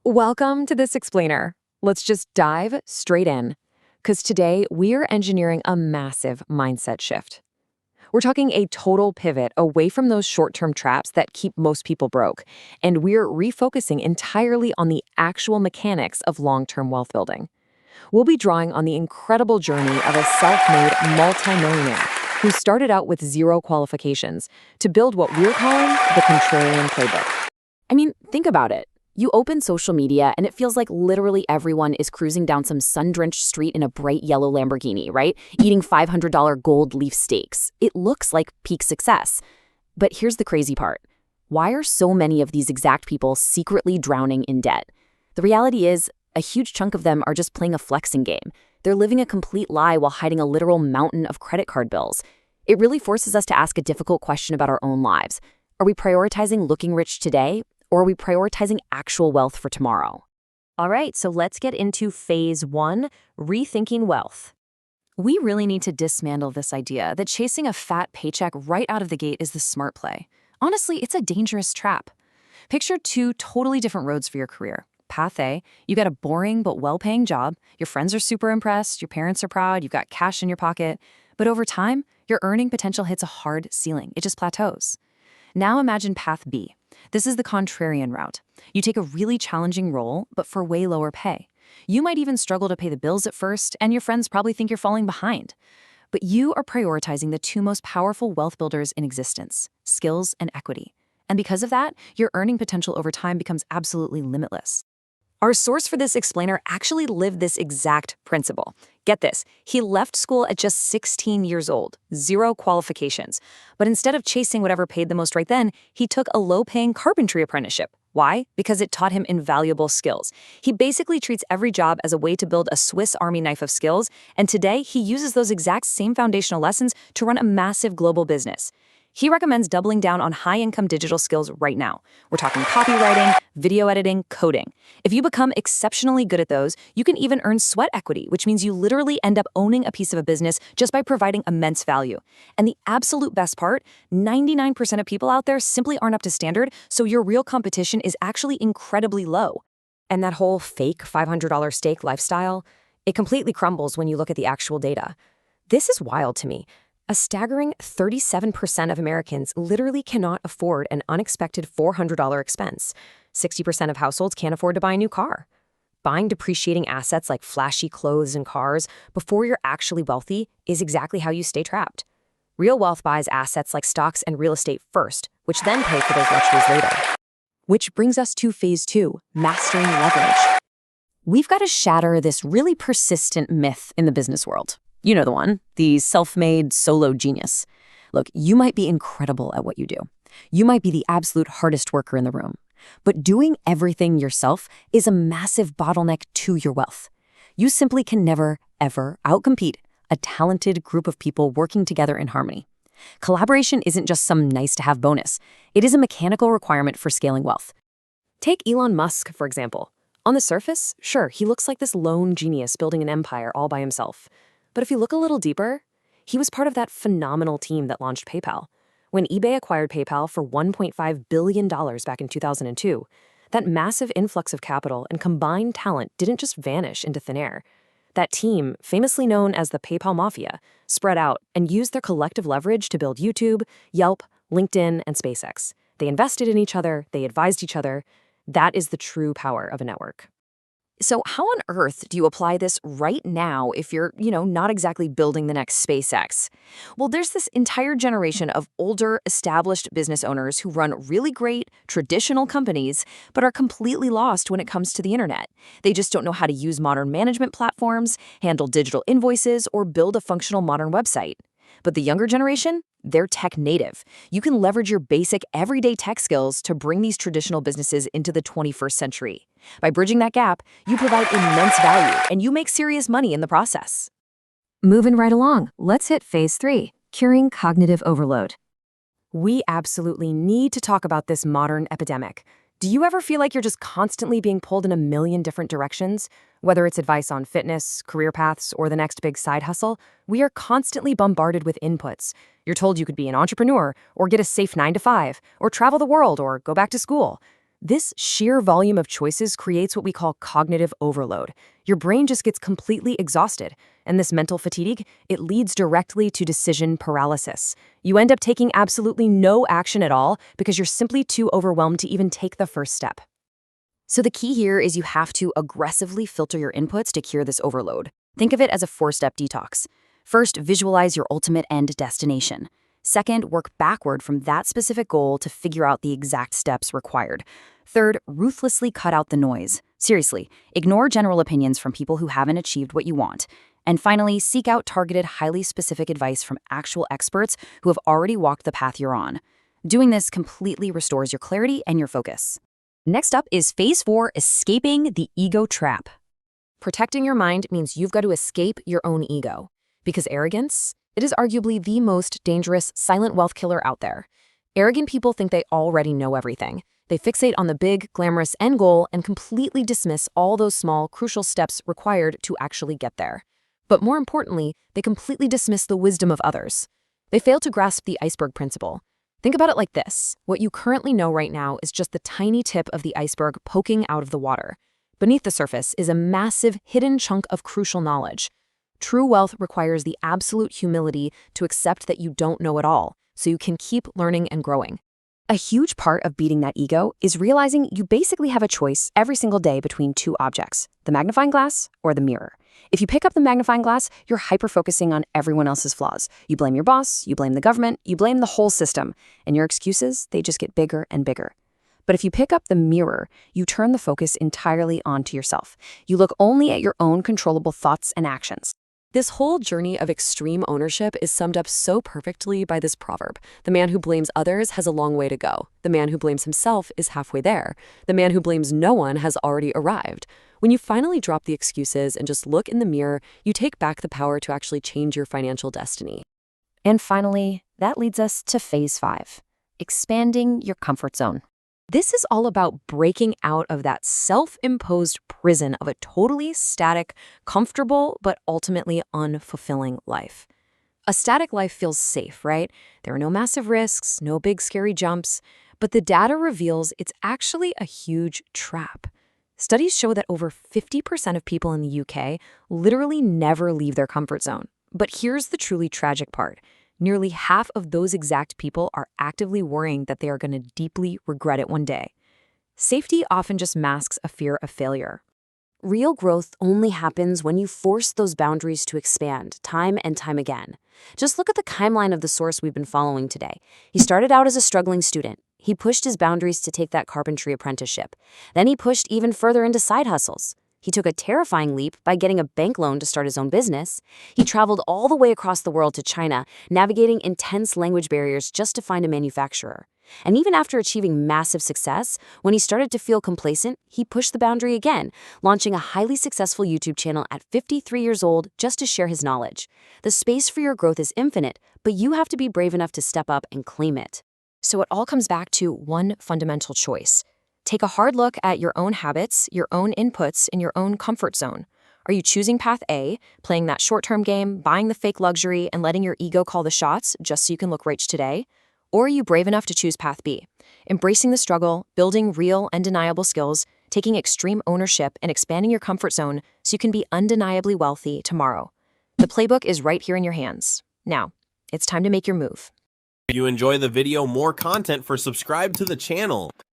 Welcome to This Explainer. Let's just dive straight in, because today we're engineering a massive mindset shift. We're talking a total pivot away from those short-term traps that keep most people broke, and we're refocusing entirely on the actual mechanics of long-term wealth building. We'll be drawing on the incredible journey of a self-made multimillionaire who started out with zero qualifications to build what we're calling the contrarian playbook. I mean, think about it. You open social media and it feels like literally everyone is cruising down some sun-drenched street in a bright yellow Lamborghini, right? Eating $500 gold leaf steaks. It looks like peak success. But here's the crazy part. Why are so many of these exact people secretly drowning in debt? The reality is, a huge chunk of them are just playing a flexing game. They're living a complete lie while hiding a literal mountain of credit card bills. It really forces us to ask a difficult question about our own lives. Are we prioritizing looking rich today? Or are we prioritizing actual wealth for tomorrow? All right, so let's get into phase one, rethinking wealth. We really need to dismantle this idea that chasing a fat paycheck right out of the gate is the smart play. Honestly, it's a dangerous trap. Picture two totally different roads for your career. Path A, you got a boring but well-paying job, your friends are super impressed, your parents are proud, you've got cash in your pocket, but over time, your earning potential hits a hard ceiling. It just plateaus. Now imagine path B. This is the contrarian route. You take a really challenging role, but for way lower pay. You might even struggle to pay the bills at first, and your friends probably think you're falling behind. But you are prioritizing the two most powerful wealth builders in existence, skills and equity. And because of that, your earning potential over time becomes absolutely limitless. Our source for this explainer actually lived this exact principle. Get this, he left school at just 16 years old, zero qualifications. But instead of chasing whatever paid the most right then, he took a low-paying carpentry apprenticeship. Why? Because it taught him invaluable skills. He basically treats every job as a way to build a Swiss Army knife of skills, and today he uses those exact same foundational lessons to run a massive global business. He recommends doubling down on high-income digital skills right now. We're talking copywriting, video editing, coding. If you become exceptionally good at those, you can even earn sweat equity, which means you literally end up owning a piece of a business just by providing immense value. And the absolute best part, 99% of people out there simply aren't up to standard, so your real competition is actually incredibly low. And that whole fake $500 steak lifestyle, it completely crumbles when you look at the actual data. This is wild to me. A staggering 37% of Americans literally cannot afford an unexpected $400 expense. 60% of households can't afford to buy a new car. Buying depreciating assets like flashy clothes and cars before you're actually wealthy is exactly how you stay trapped. Real wealth buys assets like stocks and real estate first, which then pay for those luxuries later. Which brings us to phase two, mastering leverage. We've got to shatter this really persistent myth in the business world. You know the one, the self-made solo genius. Look, you might be incredible at what you do. You might be the absolute hardest worker in the room. But doing everything yourself is a massive bottleneck to your wealth. You simply can never, ever outcompete a talented group of people working together in harmony. Collaboration isn't just some nice-to-have bonus. It is a mechanical requirement for scaling wealth. Take Elon Musk, for example. On the surface, sure, he looks like this lone genius building an empire all by himself. But if you look a little deeper, he was part of that phenomenal team that launched PayPal. When eBay acquired PayPal for $1.5 billion back in 2002, that massive influx of capital and combined talent didn't just vanish into thin air. That team, famously known as the PayPal Mafia, spread out and used their collective leverage to build YouTube, Yelp, LinkedIn, and SpaceX. They invested in each other, they advised each other. That is the true power of a network. So how on earth do you apply this right now if you're, not exactly building the next SpaceX? Well, there's this entire generation of older, established business owners who run really great, traditional companies, but are completely lost when it comes to the internet. They just don't know how to use modern management platforms, handle digital invoices, or build a functional modern website. But the younger generation, they're tech native. You can leverage your basic everyday tech skills to bring these traditional businesses into the 21st century. By bridging that gap, you provide immense value and you make serious money in the process. Moving right along, let's hit phase three, curing cognitive overload. We absolutely need to talk about this modern epidemic. Do you ever feel like you're just constantly being pulled in a million different directions? Whether it's advice on fitness, career paths, or the next big side hustle, we are constantly bombarded with inputs. You're told you could be an entrepreneur, or get a safe 9 to 5, or travel the world, or go back to school. This sheer volume of choices creates what we call cognitive overload. Your brain just gets completely exhausted, and this mental fatigue, it leads directly to decision paralysis. You end up taking absolutely no action at all because you're simply too overwhelmed to even take the first step. So the key here is you have to aggressively filter your inputs to cure this overload. Think of it as a 4-step detox. First, visualize your ultimate end destination. Second, work backward from that specific goal to figure out the exact steps required. Third, ruthlessly cut out the noise. Seriously, ignore general opinions from people who haven't achieved what you want. And finally, seek out targeted, highly specific advice from actual experts who have already walked the path you're on. Doing this completely restores your clarity and your focus. Next up is Phase 4, escaping the ego trap. Protecting your mind means you've got to escape your own ego. Because arrogance, it is arguably the most dangerous silent wealth killer out there. Arrogant people think they already know everything. They fixate on the big, glamorous end goal and completely dismiss all those small, crucial steps required to actually get there. But more importantly, they completely dismiss the wisdom of others. They fail to grasp the iceberg principle. Think about it like this. What you currently know right now is just the tiny tip of the iceberg poking out of the water. Beneath the surface is a massive, hidden chunk of crucial knowledge. True wealth requires the absolute humility to accept that you don't know it all, so you can keep learning and growing. A huge part of beating that ego is realizing you basically have a choice every single day between two objects, the magnifying glass or the mirror. If you pick up the magnifying glass, you're hyper-focusing on everyone else's flaws. You blame your boss, you blame the government, you blame the whole system, and your excuses, they just get bigger and bigger. But if you pick up the mirror, you turn the focus entirely onto yourself. You look only at your own controllable thoughts and actions. This whole journey of extreme ownership is summed up so perfectly by this proverb. The man who blames others has a long way to go. The man who blames himself is halfway there. The man who blames no one has already arrived. When you finally drop the excuses and just look in the mirror, you take back the power to actually change your financial destiny. And finally, that leads us to Phase 5, expanding your comfort zone. This is all about breaking out of that self-imposed prison of a totally static, comfortable, but ultimately unfulfilling life. A static life feels safe, right? There are no massive risks, no big scary jumps, but the data reveals it's actually a huge trap. Studies show that over 50% of people in the UK literally never leave their comfort zone. But here's the truly tragic part. Nearly half of those exact people are actively worrying that they are going to deeply regret it one day. Safety often just masks a fear of failure. Real growth only happens when you force those boundaries to expand time and time again. Just look at the timeline of the source we've been following today. He started out as a struggling student. He pushed his boundaries to take that carpentry apprenticeship. Then he pushed even further into side hustles. He took a terrifying leap by getting a bank loan to start his own business. He traveled all the way across the world to China, navigating intense language barriers just to find a manufacturer. And even after achieving massive success, when he started to feel complacent, he pushed the boundary again, launching a highly successful YouTube channel at 53 years old just to share his knowledge. The space for your growth is infinite, but you have to be brave enough to step up and claim it. So it all comes back to one fundamental choice. Take a hard look at your own habits, your own inputs, and your own comfort zone. Are you choosing path A, playing that short-term game, buying the fake luxury, and letting your ego call the shots just so you can look rich today? Or are you brave enough to choose path B, embracing the struggle, building real, undeniable skills, taking extreme ownership, and expanding your comfort zone so you can be undeniably wealthy tomorrow? The playbook is right here in your hands. Now, it's time to make your move. If you enjoy the video, more content for subscribe to the channel.